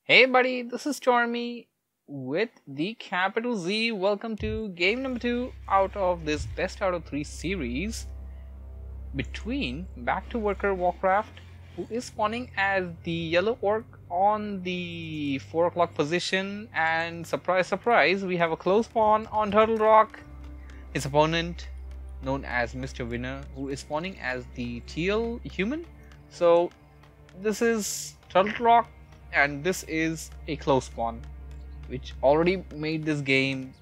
Hey buddy, this is Stormy with the capital Z. Welcome to game number 2 out of this best out of 3 series between B2W.Worker Warcraft, who is spawning as the yellow orc on the 4 o'clock position, and surprise surprise, we have a close spawn on Turtle Rock. His opponent, known as Misterwinner, who is spawning as the teal human. So this is Turtle Rock and this is a close spawn, which already made this game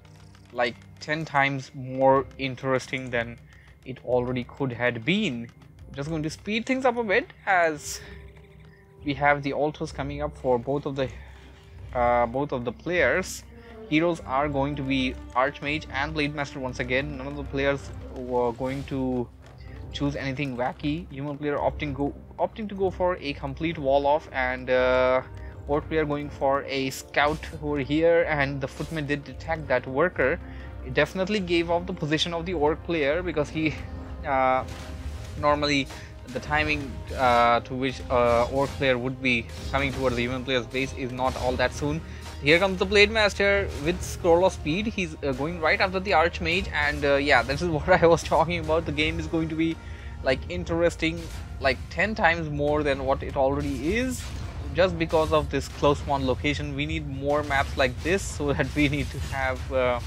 like 10 times more interesting than it already could have been. Just going to speed things up a bit as we have the altars coming up for both of the players. Heroes are going to be Archmage and Blade Master once again. None of the players were going to choose anything wacky. Human player opting to go for a complete wall off, and orc player going for a scout over here, and the footman did detect that worker. It definitely gave off the position of the orc player because he normally the timing to which orc player would be coming towards the human player's base is not all that soon. Here comes the Blade Master with scroll of speed. He's going right after the Archmage, and yeah, this is what I was talking about. The game is going to be like interesting, like 10 times more than what it already is, just because of this close spawn location. We need more maps like this, so that we need to have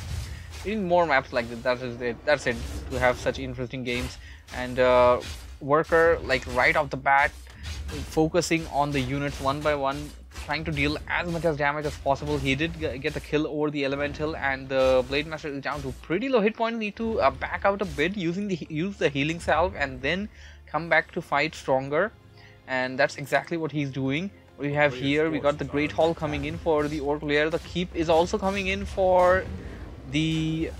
we need more maps like this. That's it to have such interesting games. And Worker, like right off the bat, focusing on the units one by one, trying to deal as much as damage as possible. He did get the kill over the elemental, and the Blade Master is down to pretty low hit point. Need to back out a bit, use the healing salve, and then come back to fight stronger. And that's exactly what he's doing. We have here, we got the Great Hall coming in for the orc player. The keep is also coming in for the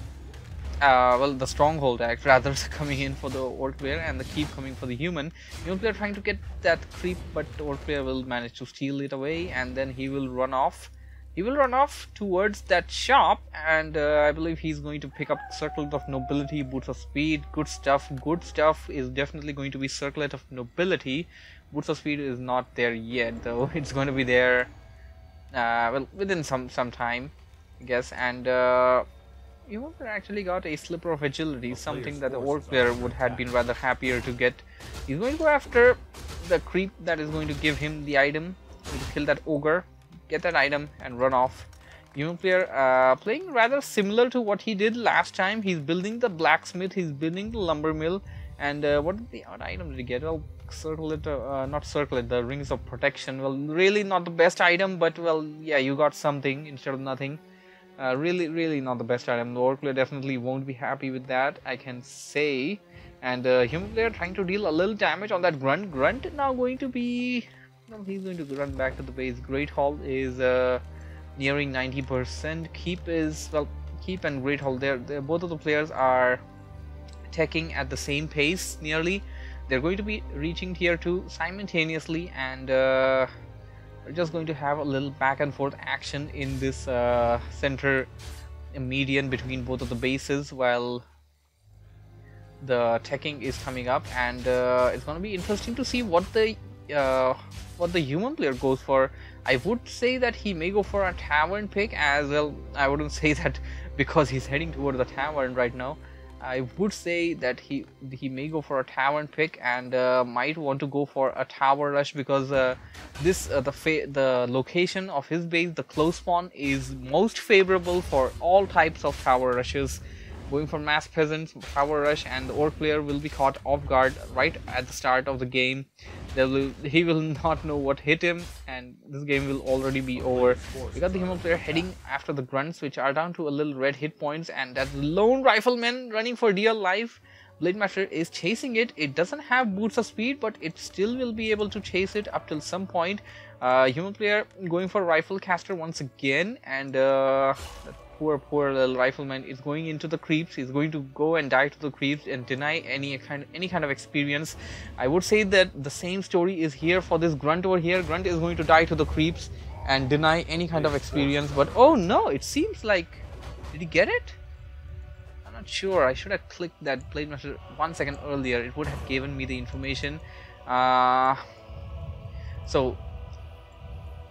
the stronghold act rather coming in for the orc player, and the keep coming for the human. Human player trying to get that creep, but the orc player will manage to steal it away, and then he will run off. He will run off towards that shop, and I believe he's going to pick up Circlet of Nobility, Boots of Speed. Good stuff. Good stuff is definitely going to be Circlet of Nobility. Boots of Speed is not there yet, though. It's going to be there well, within some time, I guess. And you actually got a Slipper of Agility, something that the orc player would have been rather happier to get. He's going to go after the creep that is going to give him the item. Going to kill that ogre, get that item, and run off. Human player playing rather similar to what he did last time. He's building the blacksmith, he's building the lumber mill, and what item did he get? Well, not circlet, the rings of protection. Well, really not the best item, but well, yeah, you got something instead of nothing. Really not the best item. The orc player definitely won't be happy with that, I can say. And human player trying to deal a little damage on that grunt. Grunt now going to be... No, he's going to run back to the base. Great Hall is nearing 90%. Keep is... Well, Keep and Great Hall, they're both of the players are attacking at the same pace, nearly. They're going to be reaching tier 2 simultaneously, and we're just going to have a little back and forth action in this center median between both of the bases while the teching is coming up. And it's going to be interesting to see what the human player goes for. I would say that he may go for a tavern pick as well. I wouldn't say that because he's heading toward the tavern right now. I would say that he may go for a tavern pick, and might want to go for a tower rush, because the location of his base, the close spawn, is most favorable for all types of tower rushes. Going for mass peasants, tower rush, and the orc player will be caught off guard right at the start of the game. He will not know what hit him, and this game will already be over. We got the human player heading after the grunts, which are down to a little red hit points, and that lone rifleman running for dear life. Blade Master is chasing it. It doesn't have Boots of Speed, but it still will be able to chase it up till some point. Human player going for Rifle Caster once again, and poor little rifleman is going into the creeps. He's going to go and die to the creeps and deny any kind of experience. I would say that the same story is here for this grunt over here. Grunt is going to die to the creeps and deny any kind of experience. But oh no, it seems like, did he get it? I'm not sure. I should have clicked that Blade Master 1 second earlier. It would have given me the information. So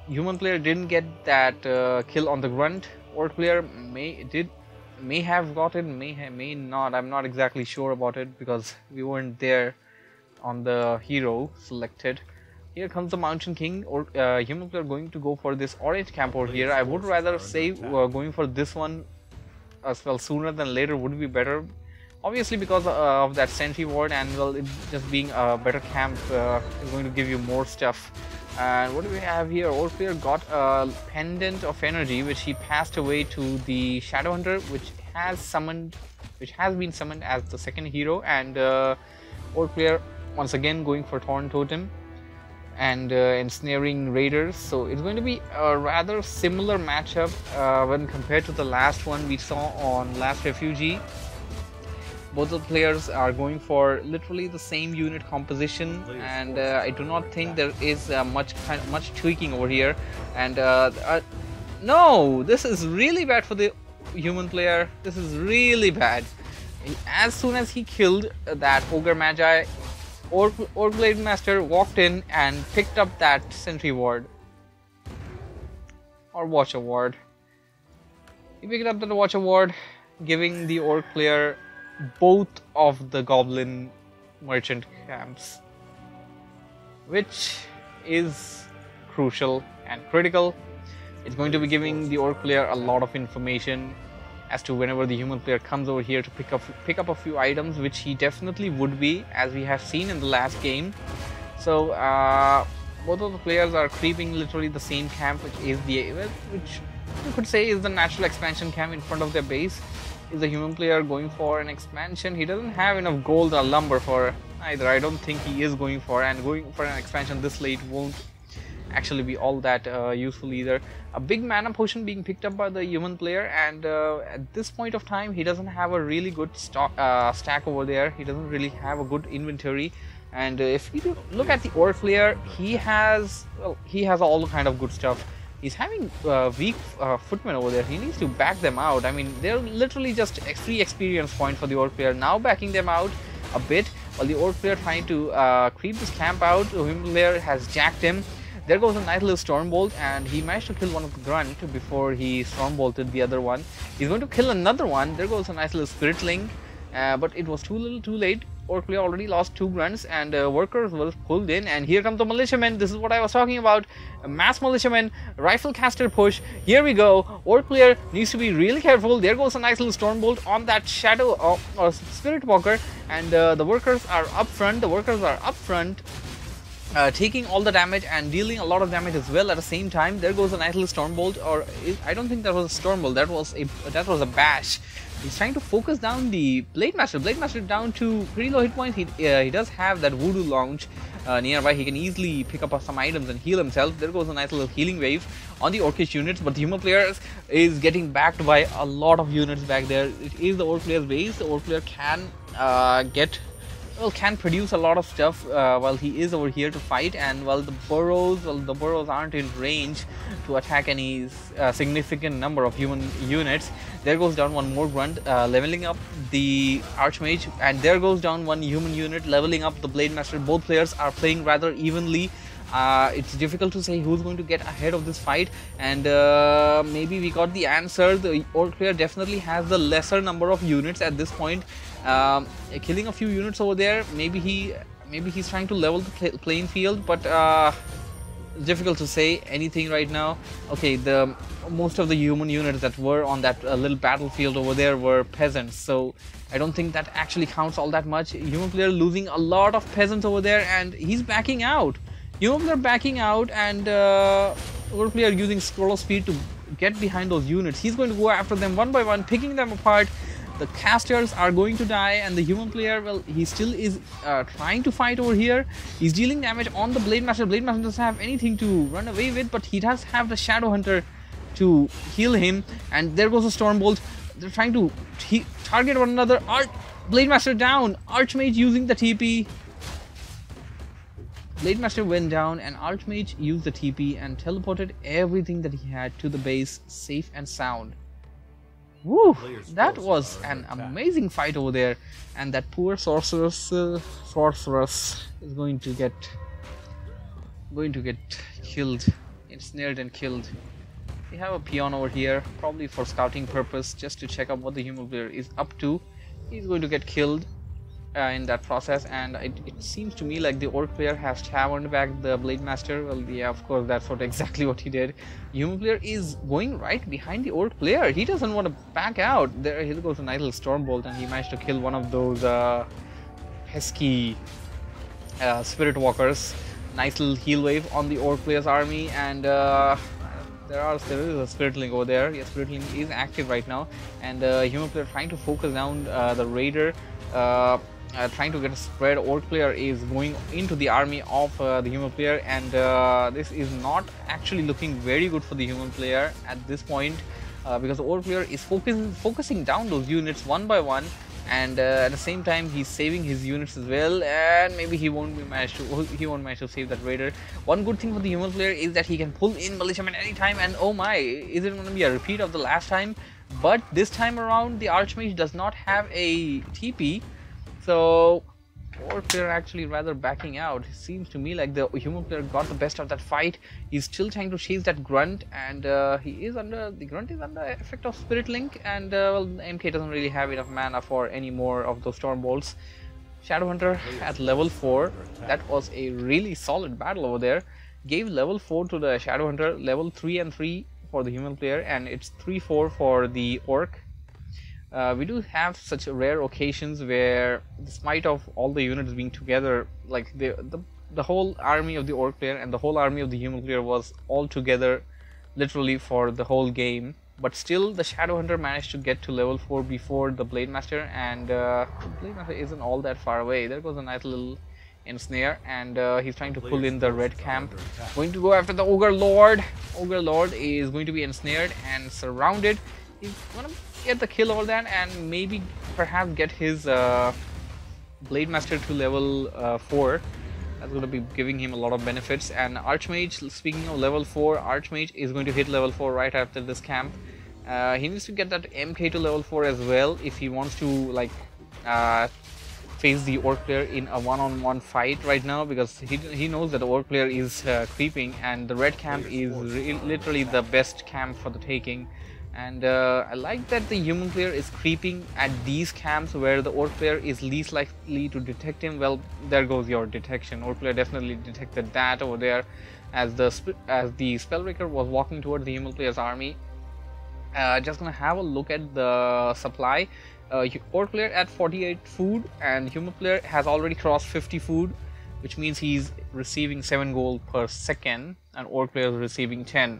human player didn't get that kill on the grunt. Orc player may have got it, may not. I'm not exactly sure about it because we weren't there on the hero selected. Here comes the Mountain King, or human player going to go for this orange camp over here. I would rather say going for this one as well sooner than later would be better. Obviously because of that sentry ward, and well, it just being a better camp is going to give you more stuff. And what do we have here? Orc player got a pendant of energy which he passed away to the Shadow Hunter, which has been summoned as the second hero. And Orc player once again going for Thorn Totem and ensnaring raiders. So it's going to be a rather similar matchup when compared to the last one we saw on Last Refugee. Both the players are going for literally the same unit composition, and I do not think there is much tweaking over here. And no, this is really bad for the human player. This is really bad. As soon as he killed that Ogre Magi, Orc Blade Master walked in and picked up that Sentry Ward or Watcher Ward. He picked up the Watcher Ward, giving the Orc player both of the Goblin merchant camps, which is crucial and critical. It's going to be giving the Orc player a lot of information as to whenever the human player comes over here to pick up a few items, which he definitely would be, as we have seen in the last game. So both of the players are creeping literally the same camp, which you could say is the natural expansion camp in front of their base. Is the human player going for an expansion? He doesn't have enough gold or lumber for either. I don't think he is going for, and going for an expansion this late won't actually be all that useful either. A big mana potion being picked up by the human player, and at this point of time he doesn't have a really good stack over there. He doesn't really have a good inventory. And if you look at the Orc player, he has all the kind of good stuff. He's having weak footmen over there. He needs to back them out. I mean, they're literally just free experience point for the Orc player. Now backing them out a bit, while the Orc player trying to creep this camp out. The human player has jacked him. There goes a nice little Stormbolt, and he managed to kill one of the Grunt before he Stormbolted the other one. He's going to kill another one. There goes a nice little Spiritling, but it was too late. Orc player already lost 2 grunts, and workers was pulled in, and here come the militiamen. This is what I was talking about. A mass militiamen, rifle caster push. Here we go. Orc player needs to be really careful. There goes a nice little Stormbolt on that Shadow or Spirit Walker, and the workers are up front. Taking all the damage and dealing a lot of damage as well at the same time. There goes a nice little Stormbolt, or I don't think that was a Stormbolt. That was a bash. He's trying to focus down the Blade Master. Blade Master down to pretty low hit points. He does have that Voodoo Lounge nearby. He can easily pick up some items and heal himself. There goes a nice little healing wave on the Orcish units, but the human player is getting backed by a lot of units back there. It is the Orc player's base. The Orc player can can produce a lot of stuff while he is over here to fight, and while the burrows aren't in range to attack any significant number of human units. There goes down one more grunt, leveling up the Archmage, and there goes down one human unit, leveling up the Blade Master. Both players are playing rather evenly. It's difficult to say who's going to get ahead of this fight, and maybe we got the answer. The Orc player definitely has the lesser number of units at this point, killing a few units over there. Maybe he's trying to level the playing field, but it's difficult to say anything right now. Okay, most of the human units that were on that little battlefield over there were peasants, so I don't think that actually counts all that much. Human player losing a lot of peasants over there, and he's backing out. Human player backing out, and Orc player using Scroll of Speed to get behind those units. He's going to go after them one by one, picking them apart. The casters are going to die, and the human player, well, he still is trying to fight over here. He's dealing damage on the Blade Master. Blade Master doesn't have anything to run away with, but he does have the Shadow Hunter to heal him. And there goes a Stormbolt. They're trying to target one another. Blade Master down. Archmage using the TP. Blade Master went down, and Archmage used the TP and teleported everything that he had to the base safe and sound. Woo! That was an amazing fight over there, and that poor sorceress is going to get killed ensnared and killed. We have a peon over here, probably for scouting purpose, just to check out what the human player is up to. He's going to get killed in that process, and it seems to me like the orc player has taverned back the blade master. Well, yeah, of course, that's exactly what he did. Human player is going right behind the orc player. He doesn't want to back out. There goes a nice little storm bolt, and he managed to kill one of those pesky spirit walkers. Nice little heal wave on the orc player's army, and there is a spirit link over there. Yes, spirit link is active right now, and human player trying to focus down the raider, trying to get a spread. Orc player is going into the army of the human player, and this is not actually looking very good for the human player at this point, because the orc player is focusing down those units one by one, and at the same time he's saving his units as well, and maybe he won't manage to save that raider. One good thing for the human player is that he can pull in militiamen anytime, and oh my, is it going to be a repeat of the last time? But this time around the archmage does not have a TP, so orc player actually rather backing out. It seems to me like the human player got the best of that fight. He's still trying to chase that grunt, and the grunt is under effect of spirit link, and well, MK doesn't really have enough mana for any more of those storm bolts. Shadowhunter at level 4, that was a really solid battle over there. Gave level 4 to the Shadowhunter, level 3 and 3 for the human player, and it's 3-4 for the orc. We do have such rare occasions where, despite of all the units being together, like the whole army of the orc player and the whole army of the human player was all together literally for the whole game, but still the Shadowhunter managed to get to level 4 before the Blade Master, and the Blade Master isn't all that far away. There goes a nice little ensnare, and he's trying to pull in the red camp, going to go after the Ogre Lord. Ogre Lord is going to be ensnared and surrounded. He's gonna get the kill over that, and maybe perhaps get his Blade Master to level 4. That's going to be giving him a lot of benefits. And Archmage, speaking of level 4, Archmage is going to hit level 4 right after this camp. He needs to get that MK to level 4 as well if he wants to like face the orc player in a one-on-one fight right now, because he knows that the orc player is creeping, and the red camp is literally the best camp for the taking. And I like that the human player is creeping at these camps where the orc player is least likely to detect him. Well, there goes your detection. Orc player definitely detected that over there as the Spellbreaker was walking toward the human player's army. Just gonna have a look at the supply. Orc player at 48 food, and human player has already crossed 50 food, which means he's receiving 7 gold per second, and orc player is receiving 10.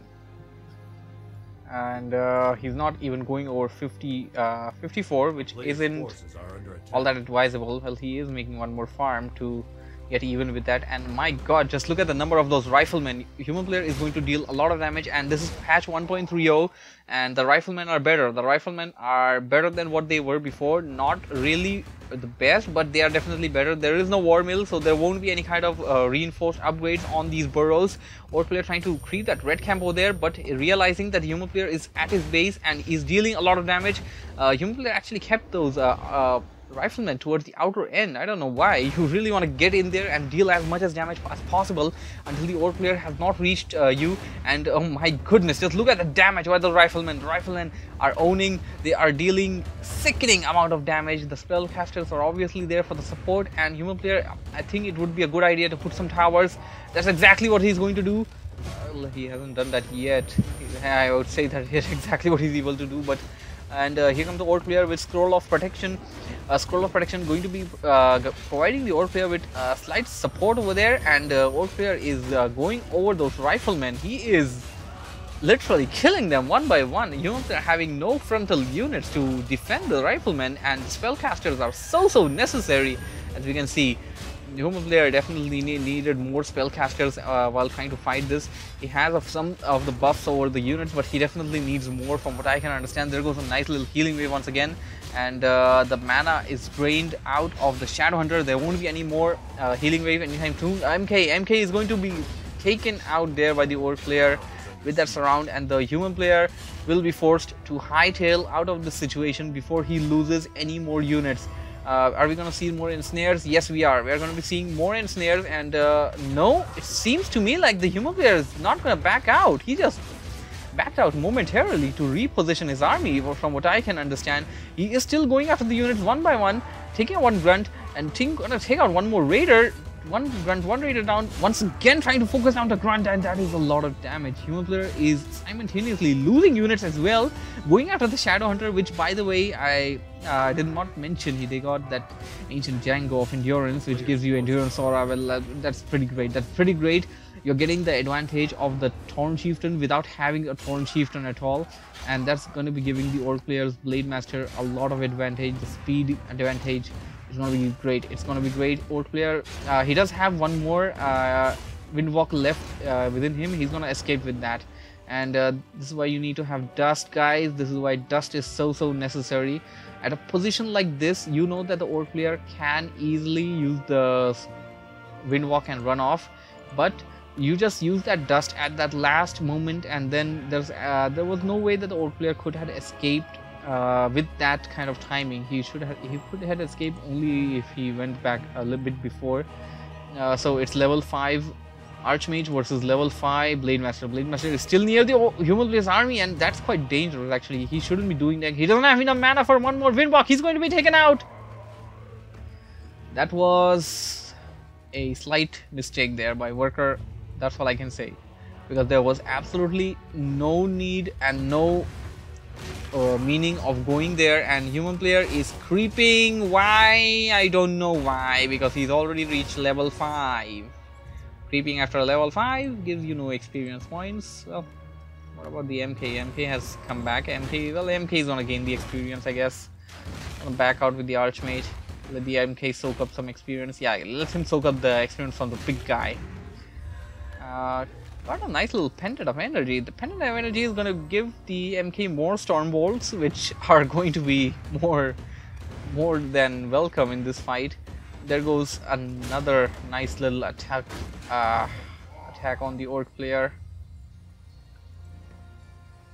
And he's not even going over 54, which isn't all that advisable. Well, he is making one more farm to get even with that, and my god, just look at the number of those riflemen. Human player is going to deal a lot of damage, and this is patch 1.30, and the riflemen are better. The riflemen are better than what they were before. Not really the best, but they are definitely better. There is no war mill, so there won't be any kind of reinforced upgrades on these burrows. Orc player trying to creep that red camp over there, but realizing that human player is at his base and is dealing a lot of damage. Human player actually kept those riflemen towards the outer end. I don't know why. You really want to get in there and deal as much as damage as possible until the orc player has not reached you. And oh my goodness, just look at the damage by the riflemen. The riflemen are owning. They are dealing sickening amount of damage. The spellcasters are obviously there for the support, and human player, I think it would be a good idea to put some towers. That's exactly what he's going to do. Well, he hasn't done that yet. I would say that is exactly what he's able to do, but and here comes the orc player with Scroll of Protection. Scroll of Protection going to be providing the orc player with slight support over there, and orc player is going over those riflemen. He is literally killing them one by one. Humans are having no frontal units to defend the riflemen, and spellcasters are so necessary. As we can see, the human player definitely needed more spellcasters while trying to fight this. He has some of the buffs over the units, but he definitely needs more from what I can understand. There goes a nice little healing wave once again, and the mana is drained out of the Shadowhunter. There won't be any more healing wave anytime soon. MK is going to be taken out there by the orc player with that surround, and the human player will be forced to hightail out of the situation before he loses any more units. Are we gonna see more ensnares? Yes, we are. We are gonna be seeing more ensnares, and no, it seems to me like the human player is not gonna back out. He just backed out momentarily to reposition his army. From what I can understand, he is still going after the units one by one, taking out one grunt and gonna take out one more raider. One grunt, one raider down, once again trying to focus down the grunt, and that is a lot of damage. Human player is simultaneously losing units as well, going after the Shadow Hunter, which, by the way, I did not mention. They got that ancient Django of endurance, which gives you endurance aura. Well, that's pretty great. That's pretty great. You're getting the advantage of the Thorn Chieftain without having a Thorn Chieftain at all, and that's going to be giving the Orc players, Blade Master, a lot of advantage. The speed advantage. It's gonna be great. It's gonna be great. Orc player, he does have one more Windwalk left within him. He's gonna escape with that, and this is why you need to have dust, guys. This is why dust is so necessary. At a position like this, you know that the Orc player can easily use the Windwalk and run off, but you just use that dust at that last moment, and then there was no way that the Orc player could have escaped. With that kind of timing, he could have escaped only if he went back a little bit before. So it's level 5 Archmage versus level 5 Blade Master. Blade Master is still near the human player's army, and that's quite dangerous actually. He shouldn't be doing that. He doesn't have enough mana for one more Windwalk. He's going to be taken out. That was a slight mistake there by Worker. That's all I can say, because there was absolutely no need and no meaning of going there, and human player is creeping. Why? I don't know why, because he's already reached level 5. Creeping after level 5 gives you no experience points. Well, what about the MK? MK has come back. MK is gonna gain the experience, I guess. Gonna back out with the Archmage. Let the MK soak up some experience. Yeah, let him soak up the experience from the big guy. Got a nice little pendant of energy. The pendant of energy is going to give the MK more storm bolts, which are going to be more than welcome in this fight. There goes another nice little attack on the Orc player.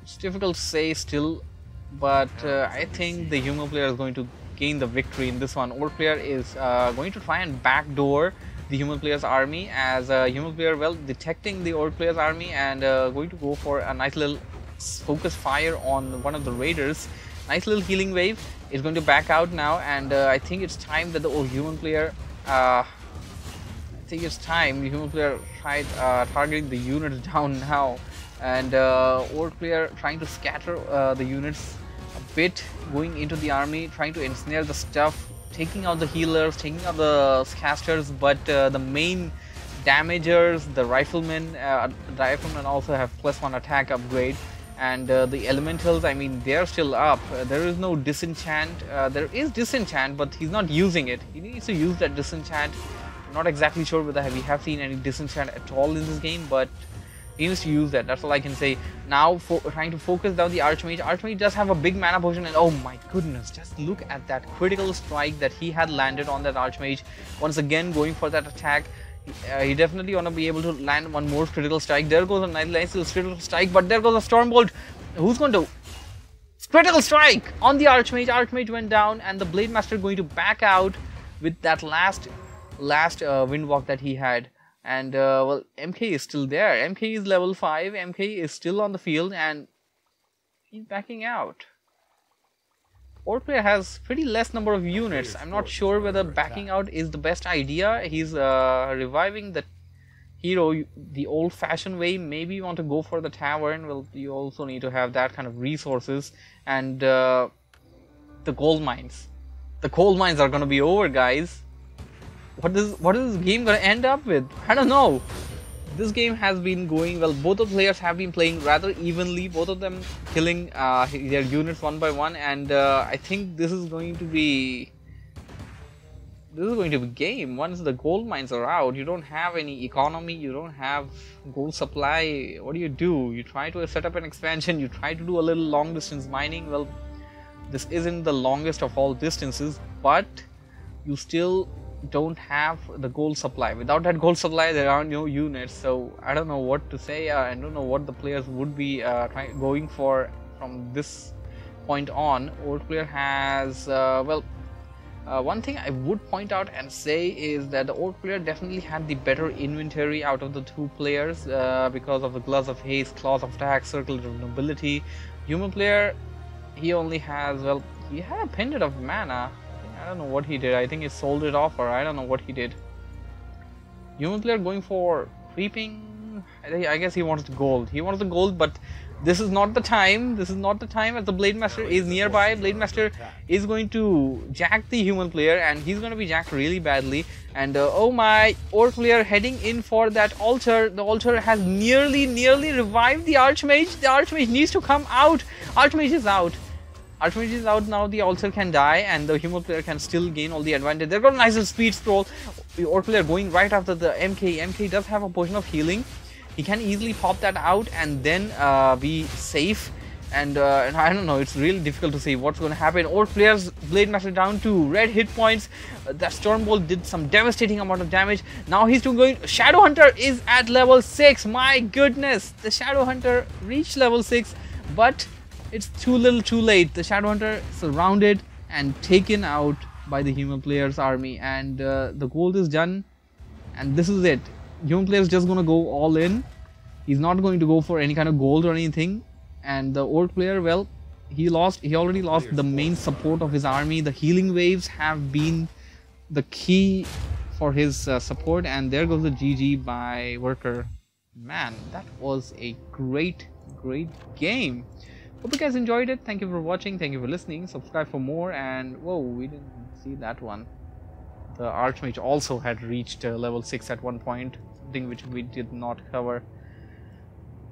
It's difficult to say still, but I think the human player is going to gain the victory in this one. Orc player is going to try and backdoor the human player's army, as a human player, well, detecting the Orc player's army and going to go for a nice little focus fire on one of the raiders. Nice little healing wave. Is going to back out now, and I think it's time that the human player the human player tried targeting the units down now, and Orc player trying to scatter the units a bit, going into the army, trying to ensnare the stuff, taking out the healers, taking out the casters, but the main damagers, the riflemen also have +1 attack upgrade, and the elementals, I mean, they're still up. There is no disenchant. There is disenchant, but he's not using it. He needs to use that disenchant. I'm not exactly sure whether we have seen any disenchant at all in this game, but he needs to use that. That's all I can say. Now, trying to focus down the Archmage. Archmage does have a big mana potion, and oh my goodness, just look at that critical strike that he had landed on that Archmage. Once again, going for that attack. He definitely want to be able to land one more critical strike. There goes a nice little critical strike, but there goes a Stormbolt. Who's going to critical strike on the Archmage? Archmage went down, and the Blade Master going to back out with that last Windwalk that he had. And well, MK is still there. MK is level 5. MK is still on the field, and he's backing out. Orc player has pretty less number of units. I'm not sure whether backing out is the best idea. He's reviving the hero the old-fashioned way. Maybe you want to go for the tavern. Well, you also need to have that kind of resources, and the gold mines. The coal mines are gonna be over, guys. What is this game gonna end up with? I don't know. This game has been going well. Both the players have been playing rather evenly. Both of them killing their units one by one, and I think this is going to be game. Once the gold mines are out, you don't have any economy. You don't have gold supply. What do? You try to set up an expansion. You try to do a little long distance mining. Well, this isn't the longest of all distances, but you still don't have the gold supply. Without that gold supply, there are no units. So I don't know what to say. I don't know what the players would be going for from this point on. Old player has well, One thing I would point out and say is that the Orc player definitely had the better inventory out of the two players because of the Gloves of Haste, Claws of Attack, Circle of Nobility. Human player, he only has, well, he had a Pendant of Mana. I don't know what he did. I think he sold it off, or I don't know what he did. Human player going for Creeping. I guess he wants the gold. He wants the gold, but this is not the time. This is not the time, as the Blade Master is nearby. Blade Master is going to jack the human player, and he's going to be jacked really badly. And oh my, Orc player heading in for that altar. The altar has nearly revived the Archmage. The Archmage needs to come out. Archmage is out. Archmage is out now. The altar can die, and the human player can still gain all the advantage. They've got a nice little speed scroll. The Orc player going right after the MK. MK does have a potion of healing. He can easily pop that out and then be safe. And I don't know, it's really difficult to say what's going to happen. Orc players, Blade Master down to red hit points. That Storm Bolt did some devastating amount of damage. Now he's still going. Shadow Hunter is at level 6. My goodness, the Shadow Hunter reached level 6, but it's too little too late. The Shadow Hunter surrounded and taken out by the human player's army, and the gold is done, and this is it. Human player is just going to go all in. He's not going to go for any kind of gold or anything. And the Orc player, well, he already lost the main support of his army. The healing waves have been the key for his support. And there goes the GG by Worker. Man, that was a great game. Hope you guys enjoyed it. Thank you for watching. Thank you for listening. Subscribe for more. And whoa, we didn't see that one. The Archmage also had reached level 6 at one point, something which we did not cover.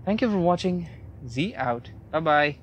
Thank you for watching. Z out. Bye bye.